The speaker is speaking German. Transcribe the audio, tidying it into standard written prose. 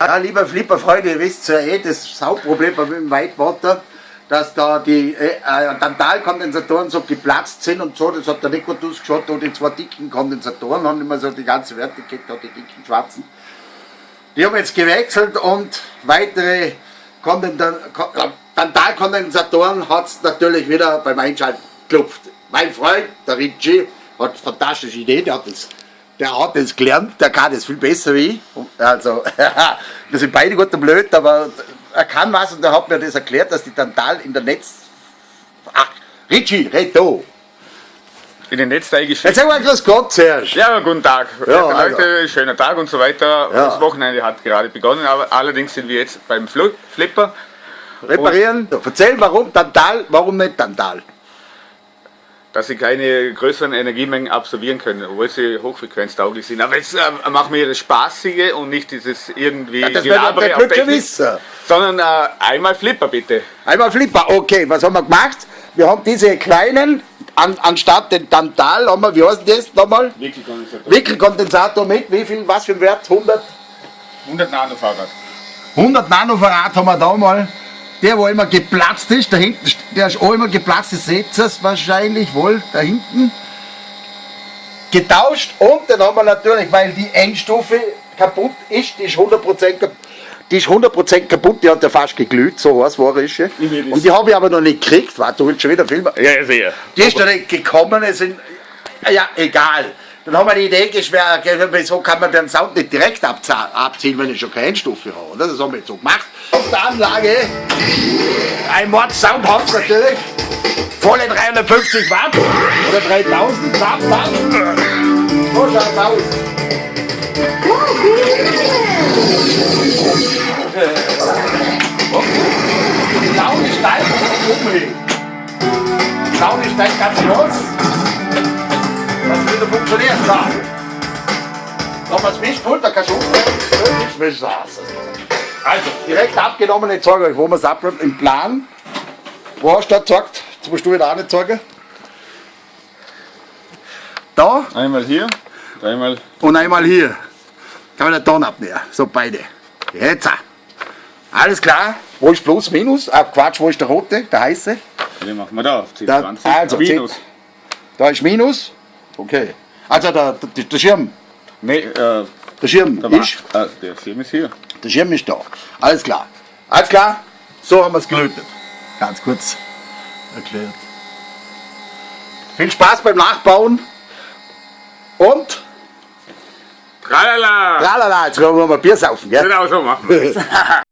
Ja, lieber Flipper-Freunde, ihr wisst ja das Hauptproblem mit dem Whitewater, dass da die Tantalkondensatoren so geplatzt sind und so, das hat der Nico geschaut, und die zwei dicken Kondensatoren haben immer so die ganze Werte gekriegt, die dicken schwarzen. Die haben jetzt gewechselt und weitere Tantalkondensatoren hat es natürlich wieder beim Einschalten geklopft. Mein Freund, der Ricci, hat eine fantastische Idee, der hat das gelernt, der kann das viel besser wie ich. Also, wir sind beide gut und blöd, aber er kann was und er hat mir das erklärt, dass die Tantal in der Netz... Ach, Ricci, red da! In den Netzteil geschickt. Jetzt sagen wir grüß Gott zuerst. Ja, guten Tag. Ja, Leute, schöner Tag und so weiter. Ja. Das Wochenende hat gerade begonnen, aber allerdings sind wir jetzt beim Flipper. Reparieren. Erzähl, warum Tantal, warum nicht Tantal? Dass sie keine größeren Energiemengen absorbieren können, obwohl sie hochfrequenztauglich sind. Aber jetzt machen wir das Spaßige und nicht dieses irgendwie Ja, das wird der auf schon wissen. sondern einmal Flipper bitte. Einmal Flipper, okay, was haben wir gemacht? Wir haben diese kleinen, anstatt den Tantal, haben wir, wie heißt das nochmal? Wickelkondensator mit, wie viel, was für ein Wert? 100 Nanofarad. 100 Nanofarad haben wir da mal. Der, wo immer geplatzt ist, da hinten, der ist auch immer geplatzt, ihr seht es wahrscheinlich wohl, da hinten. Getauscht und dann haben wir natürlich, weil die Endstufe kaputt ist, die ist 100% kaputt, die hat ja fast geglüht, so heiß war es. Und die habe ich aber noch nicht gekriegt, warte, du willst schon wieder filmen? Ja, sehr. Die ist noch nicht gekommen, es sind, ja, egal. Dann haben wir die Idee geschwärzt, wieso kann man den Sound nicht direkt abziehen, wenn ich schon keine Endstufe habe, oder? Das haben wir jetzt so gemacht. Auf der Anlage, ein Mord-Sound hat es natürlich, volle 350 Watt oder 3000 Watt. So schaut es aus. Sound ist steil, Sound ist steil ganz los. Das wieder funktioniert. So. Noch was Mischpult, da kannst du umdrehen. Also, direkt abgenommen, ich zeige euch, wo man es abnimmt, im Plan. Wo hast du da gezeigt? Jetzt musst du wieder auch nicht zeigen. Da Einmal hier, einmal. und einmal hier. Kann man den Ton abnehmen. So, beide. Jetzt. Alles klar. Wo ist Plus, Minus? Quatsch, wo ist der rote, der heiße? Den machen wir da auf Da, C20. also, Minus. Da ist Minus. Okay. Also der Schirm. Nee, Der Schirm der ist. der Schirm ist hier. Der Schirm ist da. Alles klar. Alles klar? So haben wir es gelötet. Ganz kurz erklärt. Viel Spaß beim Nachbauen. Und Tralala! tralala, jetzt werden wir mal Bier saufen, gell? Genau so machen wir es.